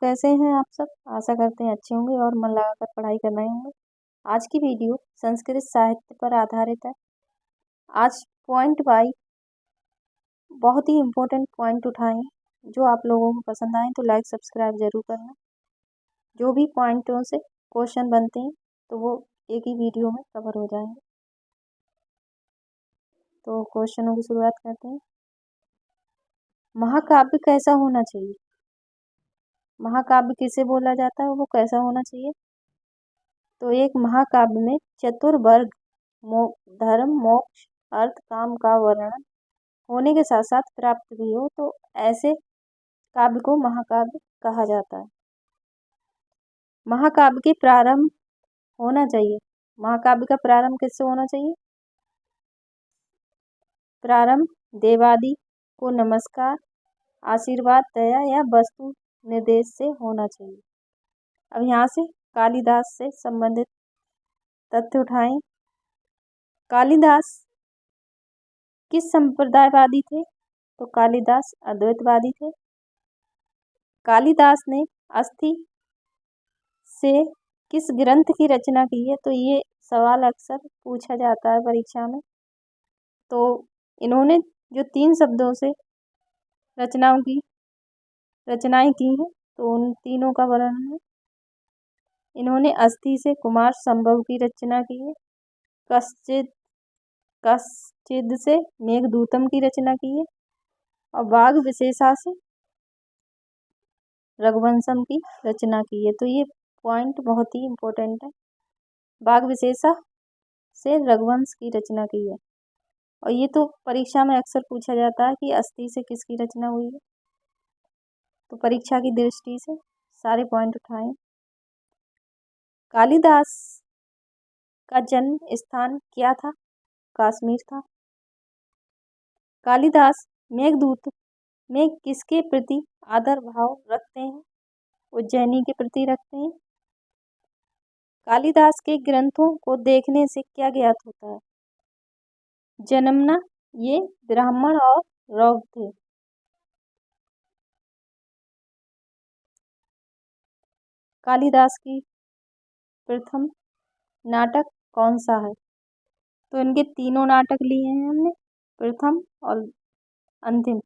कैसे हैं आप सब। आशा करते हैं अच्छे होंगे और मन लगाकर पढ़ाई कर रहे होंगे। आज की वीडियो संस्कृत साहित्य पर आधारित है। आज पॉइंट बाई बहुत ही इम्पोर्टेंट पॉइंट उठाए जो आप लोगों को पसंद आए तो लाइक सब्सक्राइब जरूर करना। जो भी पॉइंटों से क्वेश्चन बनते हैं तो वो एक ही वीडियो में कवर हो जाएंगे। तो क्वेश्चनों की शुरुआत करते हैं। महाकाव्य कैसा होना चाहिए? महाकाव्य किसे बोला जाता है, वो कैसा होना चाहिए? तो एक महाकाव्य में चतुर्वर्ग धर्म मोक्ष अर्थ काम का वर्णन होने के साथ साथ प्राप्त भी हो तो ऐसे काव्य को महाकाव्य कहा जाता है। महाकाव्य के प्रारंभ होना चाहिए। महाकाव्य का प्रारंभ किससे होना चाहिए? प्रारंभ देवादि को नमस्कार आशीर्वाद दया या वस्तु निर्देश से होना चाहिए। अब यहाँ से कालिदास से संबंधित तथ्य उठाएं। कालिदास किस संप्रदायवादी थे? तो कालिदास अद्वैतवादी थे। कालिदास ने अस्थि से किस ग्रंथ की रचना की है? तो ये सवाल अक्सर पूछा जाता है परीक्षा में। तो इन्होंने जो 3 शब्दों से रचनाएं की हैं तो उन तीनों का वर्णन है। इन्होंने अस्थि से कुमार संभव की रचना की है। कश्चिद से मेघदूतम की रचना की है और वाग विशेषा से रघुवंशम की रचना की है। तो ये पॉइंट बहुत ही इम्पोर्टेंट है। वाग विशेषा से रघुवंश की रचना की है और ये तो परीक्षा में अक्सर पूछा जाता है कि अस्थि से किसकी रचना हुई है। तो परीक्षा की दृष्टि से सारे पॉइंट उठाएं। कालिदास का जन्म स्थान क्या था? कश्मीर था। कालिदास मेघदूत में किसके प्रति आदर भाव रखते हैं? उज्जैनी के प्रति रखते हैं। कालिदास के ग्रंथों को देखने से क्या ज्ञात होता है? जन्मना ये ब्राह्मण और रौग थे। कालिदास की प्रथम नाटक कौन सा है? तो इनके तीनों नाटक लिए हैं हमने, प्रथम और अंतिम।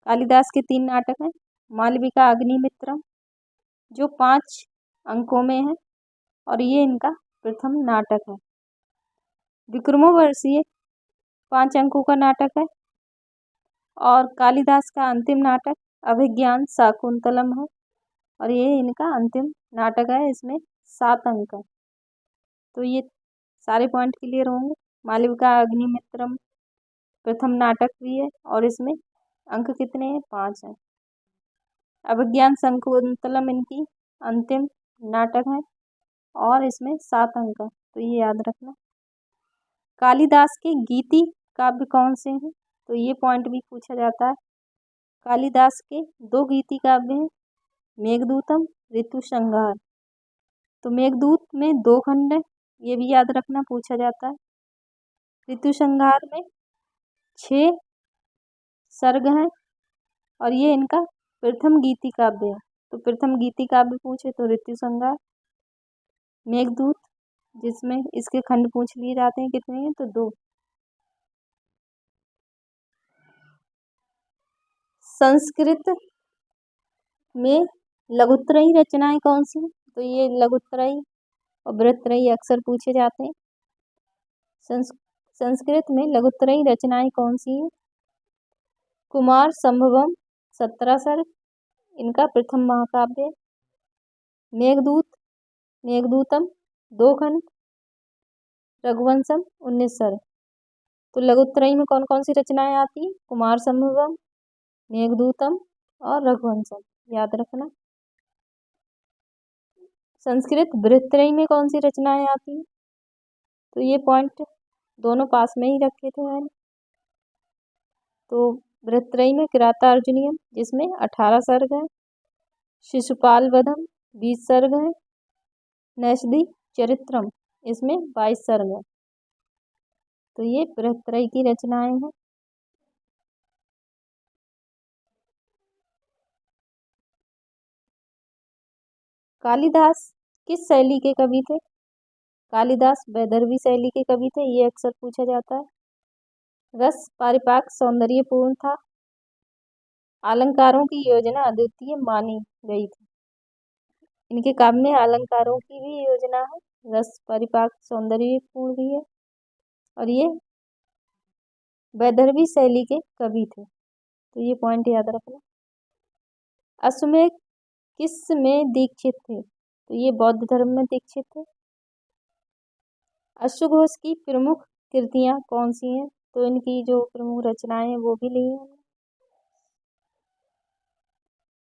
कालिदास के 3 नाटक हैं। मालविका अग्निमित्रम जो 5 अंकों में है और ये इनका प्रथम नाटक है। विक्रमोर्वशीय 5 अंकों का नाटक है और कालिदास का अंतिम नाटक अभिज्ञान शाकुंतलम है और ये इनका अंतिम नाटक है। इसमें 7 अंक है। तो ये सारे पॉइंट क्लियर होंगे। मालविका अग्निमित्रम प्रथम नाटक भी है और इसमें अंक कितने हैं? 5 हैं। अभिज्ञान शाकुंतलम इनकी अंतिम नाटक है और इसमें 7 अंक है। तो ये याद रखना। कालिदास के गीति काव्य कौन से हैं? तो ये पॉइंट भी पूछा जाता है। कालिदास के 2 गीति काव्य हैं, मेघदूतम ऋतुसंहार। तो मेघदूत में 2 खंड है, ये भी याद रखना, पूछा जाता है। ऋतुसंहार में 6 सर्ग हैं और ये इनका प्रथम गीति काव्य है। तो प्रथम गीति काव्य पूछे तो ऋतुसंहार। मेघदूत जिसमें इसके खंड पूछ लिए जाते हैं, कितने हैं? तो 2। संस्कृत में लघुत्रयी रचनाएं कौन सी हैं? तो ये लघुत्रयी और बृहत्त्रयी अक्सर पूछे जाते हैं। संस्कृत में लघुत्रयी रचनाएं कौन सी हैं? कुमार संभवम 17 सर्ग इनका प्रथम महाकाव्य है। मेघदूतम 2 खंड, रघुवंशम 19 सर्ग। तो लघुत्रयी में कौन कौन सी रचनाएं आती हैं? कुमार संभवम, मेघदूतम और रघुवंशम, याद रखना। संस्कृत बृहत्त्रयी में कौन सी रचनाएं आती हैं? तो ये पॉइंट दोनों पास में ही रखे थे मैंने। तो बृहत्त्रयी में किरातार्जुनीयम जिसमें 18 सर्ग है, शिशुपाल वधम 20 सर्ग है, नैषधि चरित्रम इसमें 22 सर्ग है। तो ये बृहत्त्रयी की रचनाएं हैं। कालिदास किस शैली के कवि थे? कालिदास वैदर्भी शैली के कवि थे, ये अक्सर पूछा जाता है। रस परिपाक सौंदर्यपूर्ण था। अलंकारों की योजना अद्वितीय मानी गई थी। इनके काव्य में अलंकारों की भी योजना है, रस परिपाक सौंदर्यपूर्ण भी है, और ये वैदर्भी शैली के कवि थे। तो ये पॉइंट याद रखना। अश्वमेध किस में दीक्षित थे? तो ये बौद्ध धर्म में दीक्षित थे। अश्वघोष की प्रमुख कृतियां कौन सी हैं? तो इनकी जो प्रमुख रचनाएं हैं वो भी ली हैं।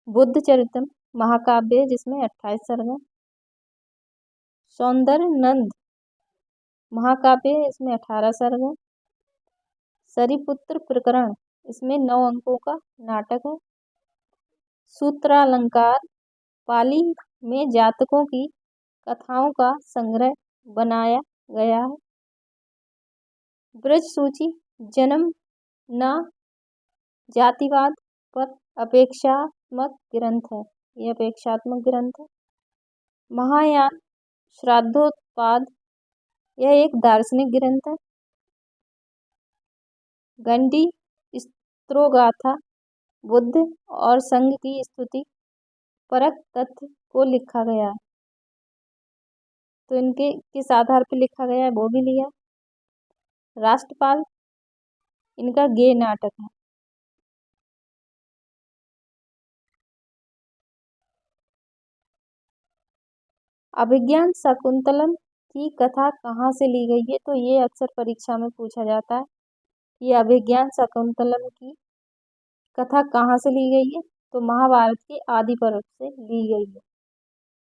बुद्ध चरितम महाकाव्य जिसमें 28 सर्ग हैं। सौंदर्य नंद महाकाव्य इसमें 18 सर्ग हैं। सरिपुत्र प्रकरण इसमें 9 अंकों का नाटक है। सूत्रालंकार पाली में जातकों की कथाओं का संग्रह बनाया गया है। ब्रज सूची जन्म न जातिवाद पर अपेक्षात्मक ग्रंथ है, ये अपेक्षात्मक ग्रंथ है। महायान श्राद्धोत्पाद यह एक दार्शनिक ग्रंथ है। गंडी स्त्रोगाथा बुद्ध और संघ की स्तुति परक तथ्य को लिखा गया है। तो इनके किस आधार पर लिखा गया है वो भी लिया। राष्ट्रपाल इनका गेय नाटक है। अभिज्ञान शाकुंतलम की कथा कहाँ से ली गई है? तो ये अक्सर परीक्षा में पूछा जाता है। ये अभिज्ञान शाकुंतलम की कथा कहाँ से ली गई है? तो महाभारत के आदि पर्व से ली गई है।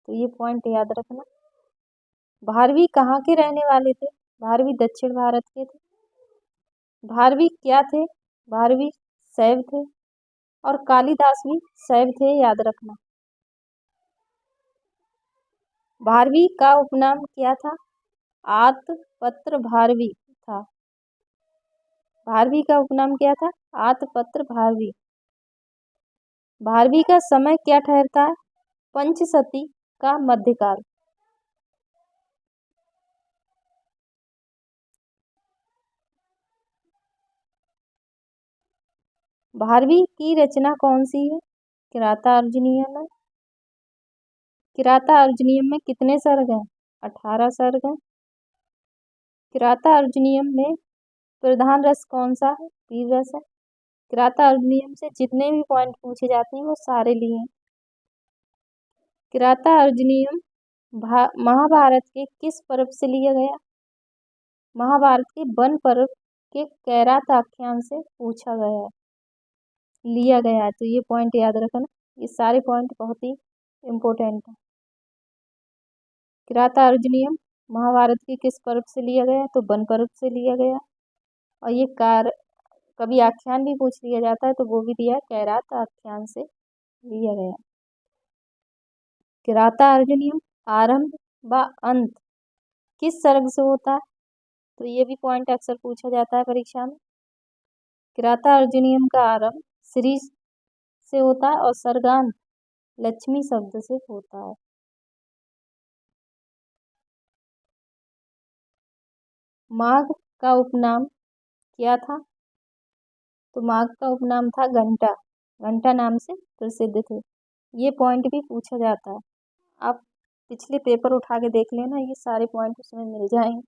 तो ये पॉइंट याद रखना। भारवी कहाँ के रहने वाले थे? भारवी दक्षिण भारत के थे। भारवी क्या थे? भारवी शैव थे, और कालिदास भी शैव थे, याद रखना। भारवी का उपनाम क्या था? आतपत्र भारवी था। भारवी का उपनाम क्या था? आतपत्र भारवी। भारवी का समय क्या ठहरता है? पंचशती का मध्यकाल। भारवी की रचना कौन सी है? किराता अर्जुनीयम है। किराता अर्जुनीयम में कितने सर्ग हैं? 18 सर्ग हैं। किराता अर्जुनीयम में प्रधान रस कौन सा है? वीर रस है। किराता अर्जुनीयम से जितने भी पॉइंट पूछे जाते हैं वो सारे लिए हैं। किराता अर्जुनीयम महाभारत के किस पर्व से लिया गया? महाभारत के वन पर्व के कैरात आख्यान से पूछा गया है, लिया गया है। तो ये पॉइंट याद रखना। ये सारे पॉइंट बहुत ही इम्पोर्टेंट है। किराता अर्जुनीयम महाभारत के किस पर्व से लिया गया? तो वन पर्व से लिया गया। और ये कभी आख्यान भी पूछ लिया जाता है तो वो भी दिया, कैरात आख्यान से लिया गया। किराता अर्जुनीयम आरंभ व अंत किस सर्ग से होता है? तो ये भी पॉइंट अक्सर पूछा जाता है परीक्षा में। किराता अर्जुनीयम का आरंभ श्री से होता है और सर्गांत लक्ष्मी शब्द से होता है। माघ का उपनाम क्या था? तो माघ का उपनाम था घंटा। घंटा नाम से प्रसिद्ध थे। ये पॉइंट भी पूछा जाता है। आप पिछले पेपर उठा के देख लेना, ये सारे पॉइंट उसमें मिल जाएंगे।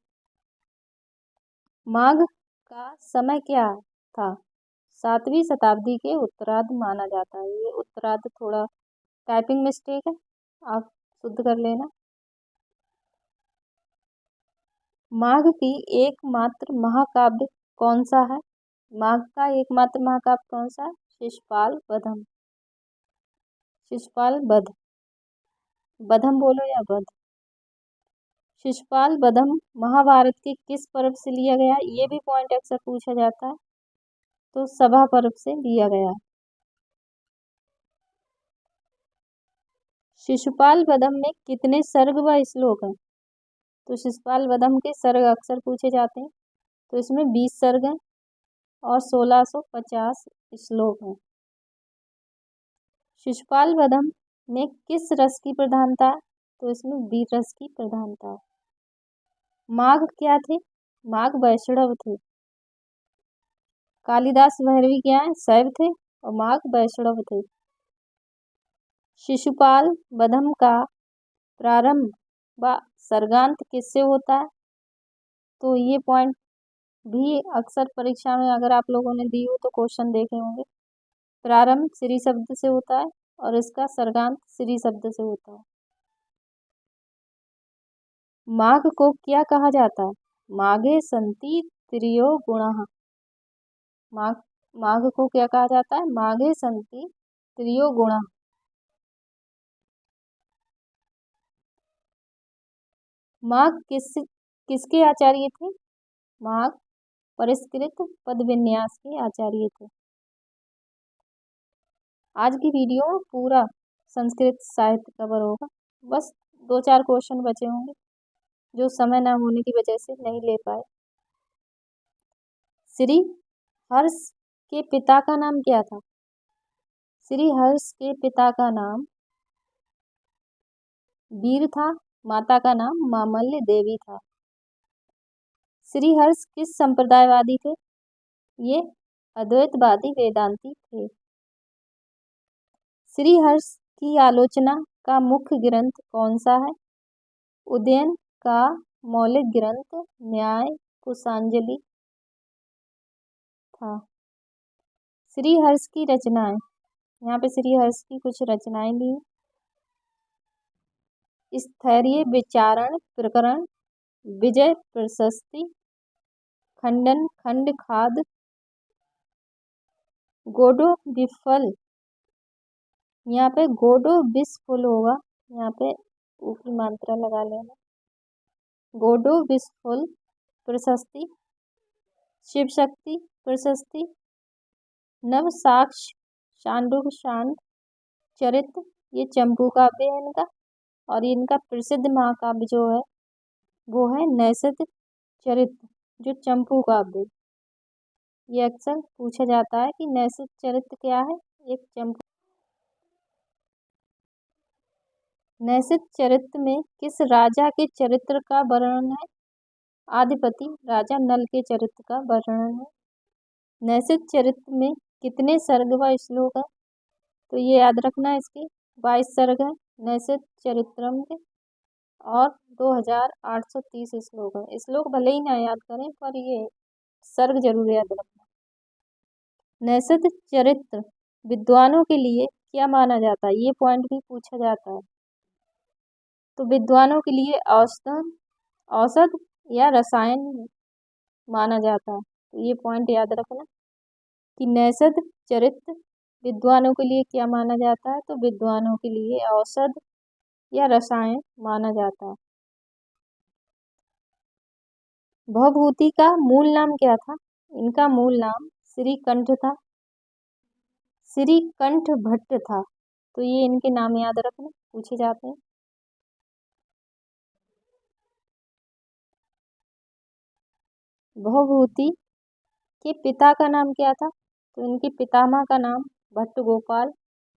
माघ का समय क्या था? 7वीं शताब्दी के उत्तरार्ध माना जाता है। ये उत्तरार्ध थोड़ा टाइपिंग मिस्टेक है, आप शुद्ध कर लेना। माघ की एकमात्र महाकाव्य कौन सा है? माघ का एकमात्र महाकाव्य कौन सा है? शिशुपाल बधम। शिशुपाल बध, बधम बोलो या बध। शिशुपाल बधम महाभारत के किस पर्व से लिया गया? ये भी पॉइंट अक्सर पूछा जाता है। तो सभा पर्व से लिया गया। शिशुपाल बधम में कितने सर्ग व श्लोक हैं? तो शिशुपाल बधम के सर्ग अक्सर पूछे जाते हैं। तो इसमें 20 सर्ग हैं और 1650 श्लोक हैं। शिशुपाल बधम में किस रस की प्रधानता है? तो इसमें वीर रस की प्रधानता है। माघ क्या थे? माघ वैष्णव थे। कालिदास भैरवी क्या है? शैव थे और माघ वैष्णव थे। शिशुपाल बधम का प्रारंभ व सर्गांत किससे होता है? तो ये पॉइंट भी अक्सर परीक्षा में अगर आप लोगों ने दी हो तो क्वेश्चन देखे होंगे। प्रारंभ श्री शब्द से होता है और इसका सर्गांत श्री शब्द से होता है। माघ को क्या कहा जाता है? माघे संति त्रियो गुणः। माघ माघ को क्या कहा जाता है? माघे संति त्रियो गुणः। माघ किसके आचार्य थे? माघ परिष्कृत पद विन्यास के आचार्य थे। आज की वीडियो में पूरा संस्कृत साहित्य कवर होगा। बस 2-4 क्वेश्चन बचे होंगे जो समय न होने की वजह से नहीं ले पाए। श्री हर्ष के पिता का नाम क्या था? श्री हर्ष के पिता का नाम वीर था। माता का नाम मामल्य देवी था। श्री हर्ष किस संप्रदायवादी थे? ये अद्वैतवादी वेदांती थे। श्री हर्ष की आलोचना का मुख्य ग्रंथ कौन सा है? उदयन का मौलिक ग्रंथ न्याय कुशांजलि था। श्री हर्ष की रचनाएं, यहाँ पे श्री हर्ष की कुछ रचनाएं ली। स्थैर्य विचारण प्रकरण, विजय प्रशस्ति, खंडन खंड खाद, गोडो विफल। यहाँ पे गोडो विस्फुल होगा, यहाँ पे ऊ की मात्रा लगा लेना। गोडो विस्फुल प्रशस्ति, शिव शक्ति प्रशस्ति, नव साक्ष शांडुक शांड चरित्र, ये चंपू काव्य है इनका। और इनका प्रसिद्ध महाकाव्य जो है वो है नैषध चरित्र, जो चंपू काव्य। ये अक्सर पूछा जाता है कि नैषध चरित्र क्या है? एक चंपू। नैषध चरित्र में किस राजा के चरित्र का वर्णन है? आदिपति राजा नल के चरित्र का वर्णन है। नैषध चरित्र में कितने सर्ग व श्लोक है? तो ये याद रखना, इसके 22 सर्ग है नैषध चरित्रम के और 2830 श्लोक है। श्लोक भले ही ना याद करें पर ये सर्ग जरूर याद रखना। नैषध चरित्र विद्वानों के लिए क्या माना जाता है? ये पॉइंट भी पूछा जाता है। तो विद्वानों के लिए औषध या रसायन माना जाता है। तो ये पॉइंट याद रखना कि नैषध चरित्र विद्वानों के लिए क्या माना जाता है? तो विद्वानों के लिए औषध या रसायन माना जाता है। भवभूति का मूल नाम क्या था? इनका मूल नाम श्रीकंठ था। श्रीकंठ भट्ट था। तो ये इनके नाम याद रखना, पूछे जाते हैं। भवभूति के पिता का नाम क्या था? तो इनके पितामह का नाम भट्ट गोपाल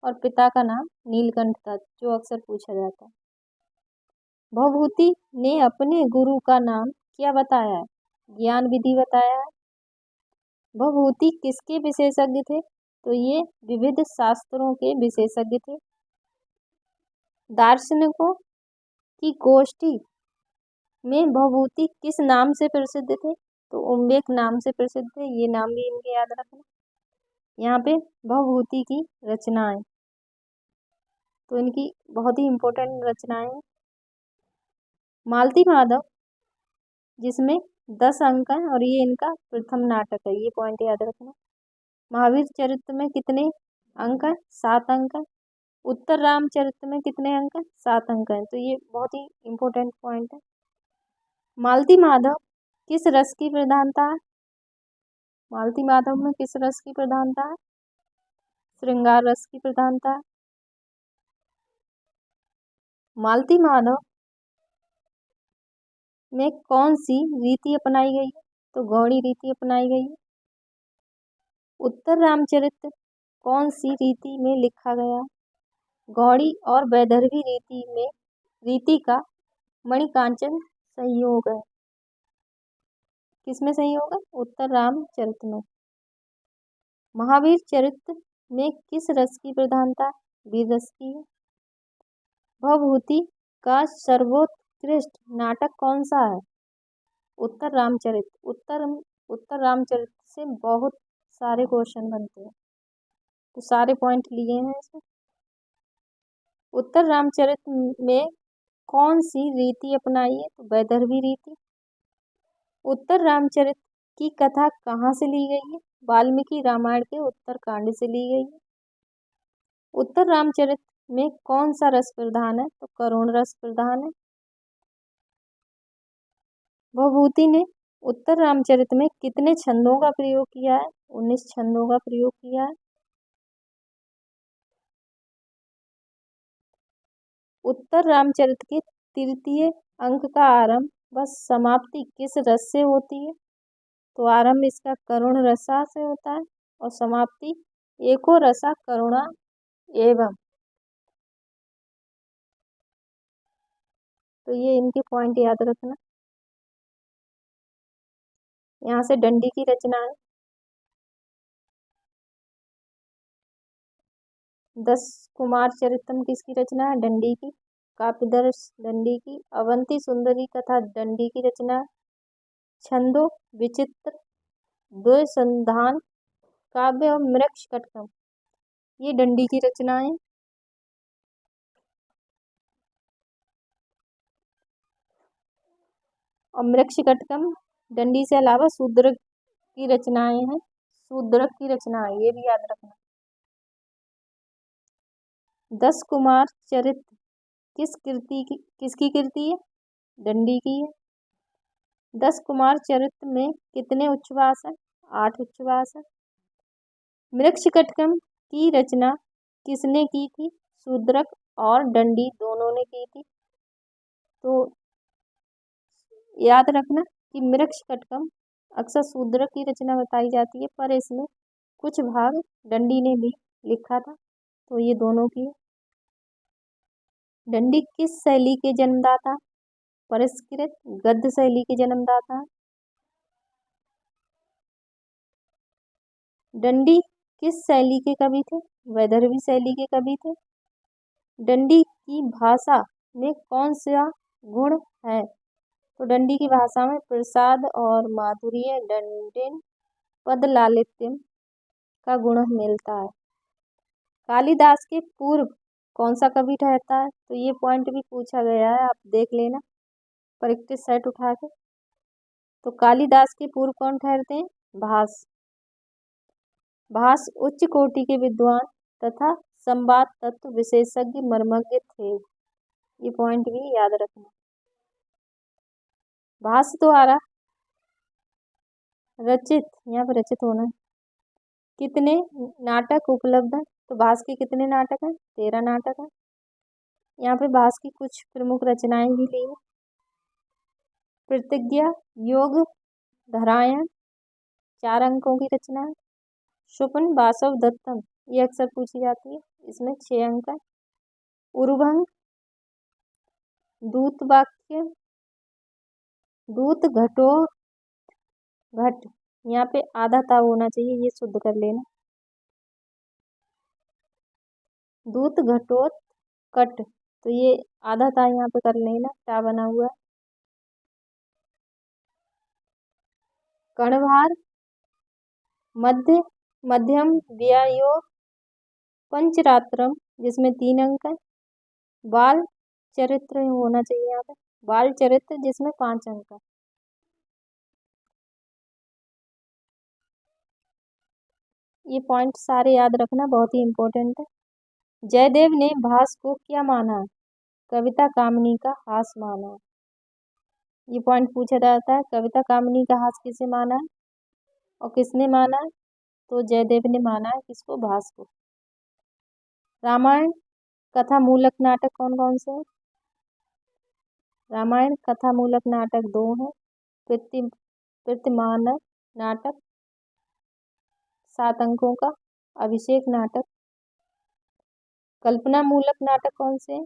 और पिता का नाम नीलकंठ था, जो अक्सर पूछा जाता है। भवभूति ने अपने गुरु का नाम क्या बताया है? ज्ञान विधि बताया है। भवभूति किसके विशेषज्ञ थे? तो ये विविध शास्त्रों के विशेषज्ञ थे। दार्शनिकों की गोष्ठी में भवभूति किस नाम से प्रसिद्ध थे? तो उम्बेक नाम से प्रसिद्ध थे। ये नाम भी इनके याद रखना। यहाँ पे भवभूति की रचनाएं, तो इनकी बहुत ही इम्पोर्टेंट रचनाएं हैं। मालती माधव, जिसमें 10 अंक हैं और ये इनका प्रथम नाटक है, ये पॉइंट याद रखना। महावीर चरित्र में कितने अंक हैं? 7 अंक हैं। उत्तर रामचरित्र में कितने अंक हैं? 7 अंक हैं। तो ये बहुत ही इम्पोर्टेंट पॉइंट है। मालती माधव किस रस की प्रधानता है? मालती माधव में किस रस की प्रधानता है? श्रृंगार रस की प्रधानता है। मालती माधव में कौन सी रीति अपनाई गई है? तो गौड़ी रीति अपनाई गई है। उत्तर रामचरित्र कौन सी रीति में लिखा गया है? गौड़ी और वैदर्भी रीति का मणिकांचन संयोग है। किसमें संयोग है? उत्तर रामचरित में। महावीर चरित्र में किस रस की प्रधानता? वीर रस की है। भवभूति का सर्वोत्कृष्ट नाटक कौन सा है? उत्तर रामचरित। उत्तर रामचरित से बहुत सारे क्वेश्चन बनते हैं, तो सारे पॉइंट लिए हैं इसमें। उत्तर रामचरित में कौन सी रीति अपनाई है? तो वैदर्भी रीति। उत्तर रामचरित की कथा कहाँ से ली गई है? वाल्मीकि रामायण के उत्तरकांड से ली गई है। उत्तर रामचरित में कौन सा रस प्रधान है? तो करुण रस प्रधान है। भवभूति ने उत्तर रामचरित में कितने छंदों का प्रयोग किया है? 19 छंदों का प्रयोग किया है। उत्तर रामचरित के तृतीय अंक का आरंभ व समाप्ति किस रस से होती है? तो आरंभ इसका करुण रसा से होता है और समाप्ति एको रसा करुणा एवं। तो ये इनके पॉइंट याद रखना। यहाँ से डंडी की रचना है। 10 कुमार चरितम किसकी रचना है? डंडी की। कापिदर्श डंडी की। अवंती सुंदरी कथा डंडी की रचना है। छंदो विचित्र द्वैसंधान काव्य और मृक्ष कटकम ये डंडी की रचनाएं। और मृक्ष कटकम डंडी से अलावा शूद्रक की रचनाएं हैं। शूद्रक की रचनाएं ये भी याद रखना। 10 कुमार चरित्र किसकी कृति है? डंडी की है। 10 कुमार चरित्र में कितने उच्छ्वास है? 8 उच्छ्वास है। मृक्ष कटकम की रचना किसने की थी? शूद्रक और डंडी दोनों ने की थी। तो याद रखना कि मृक्ष कटकम अक्सर शूद्रक की रचना बताई जाती है, पर इसमें कुछ भाग डंडी ने भी लिखा था, तो ये दोनों की है। डंडी किस शैली के जन्मदाता? परिष्कृत गद्य शैली के जन्मदाता। डंडी किस शैली के कवि थे? वैदर्भी शैली के कवि थे। डंडी की भाषा में कौन सा गुण है? तो डंडी की भाषा में प्रसाद और माधुर्य दंडिन पद लालित्यम का गुण मिलता है। कालिदास के पूर्व कौन सा कवि ठहरता है? तो ये पॉइंट भी पूछा गया है, आप देख लेना परीक्षित सेट उठा के। तो कालिदास के पूर्व कौन ठहरते हैं? भास। भास उच्च कोटि के विद्वान तथा संवाद तत्व विशेषज्ञ मर्मज्ञ थे। ये पॉइंट भी याद रखना। भास द्वारा रचित, यहाँ पे रचित होना है, कितने नाटक उपलब्ध हैं? तो भास के कितने नाटक हैं? 13 नाटक हैं। यहाँ पे भास की कुछ प्रमुख रचनाएं भी ली है। प्रतिज्ञा योग धरायण 4 अंकों की रचना है। शुपन वासव दत्तम ये अक्सर पूछी जाती है, इसमें 6 अंक है। उर्भंग दूत वाक्य दूत घटो घट यहाँ पे आधा ताव होना चाहिए, ये शुद्ध कर लेना। दूत घटोत कट तो ये आधा ता यहाँ पे कर लेना, टा बना हुआ है। कर्णभार मध्यम व्यायोग पंचरात्रम जिसमें 3 अंक है। बाल चरित्र होना चाहिए यहाँ पे, बाल चरित्र जिसमें 5 अंक है। ये पॉइंट सारे याद रखना, बहुत ही इम्पोर्टेंट है। जयदेव ने भास को क्या माना? कविता कामिनी का हास माना। ये पॉइंट पूछा जाता है, कविता कामिनी का हास किसे माना है और किसने माना है? तो जयदेव ने माना है किसको? भास को। रामायण कथा मूलक नाटक कौन कौन से हैं? रामायण कथा मूलक नाटक 2 हैं। प्रतिमानक नाटक 7 अंकों का, अभिषेक नाटक कल्पना मूलक नाटक कौन से हैं?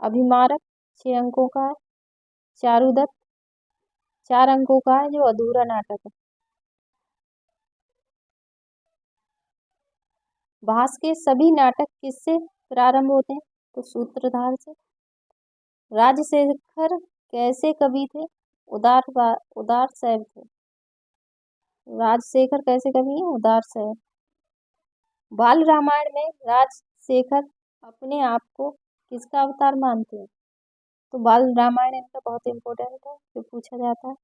अभिमारक 6 अंकों का है। चारुदत्त 4 अंकों का है, जो अधूरा नाटक है। भास के सभी नाटक किससे प्रारंभ होते हैं? तो सूत्रधार से। राजशेखर कैसे कवि थे? उदार शैव थे। राजशेखर कैसे कवि हैं? उदार शैव। बाल रामायण में राजशेखर अपने आप को किसका अवतार मानते हैं? तो बाल रामायण इनका बहुत इम्पोर्टेंट है, जो पूछा जाता है।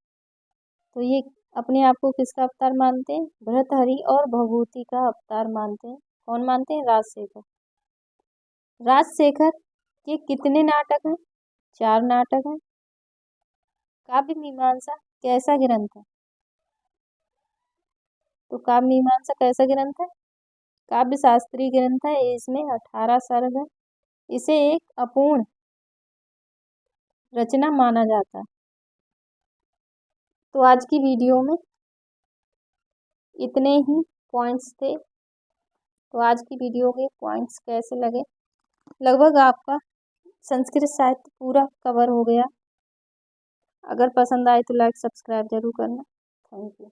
तो ये अपने आप को किसका अवतार मानते हैं? भर्तहरि और भभूति का अवतार मानते हैं। कौन मानते हैं? राजशेखर। राजशेखर के कितने नाटक हैं? 4 नाटक हैं। काव्य मीमांसा कैसा ग्रंथ है? तो काव्य मीमांसा कैसा ग्रंथ है? काव्य शास्त्रीय ग्रंथ है। इसमें 18 सर्ग है। इसे एक अपूर्ण रचना माना जाता है। तो आज की वीडियो में इतने ही पॉइंट्स थे। तो आज की वीडियो के पॉइंट्स कैसे लगे? लगभग आपका संस्कृत साहित्य पूरा कवर हो गया। अगर पसंद आए तो लाइक सब्सक्राइब जरूर करना। Thank you.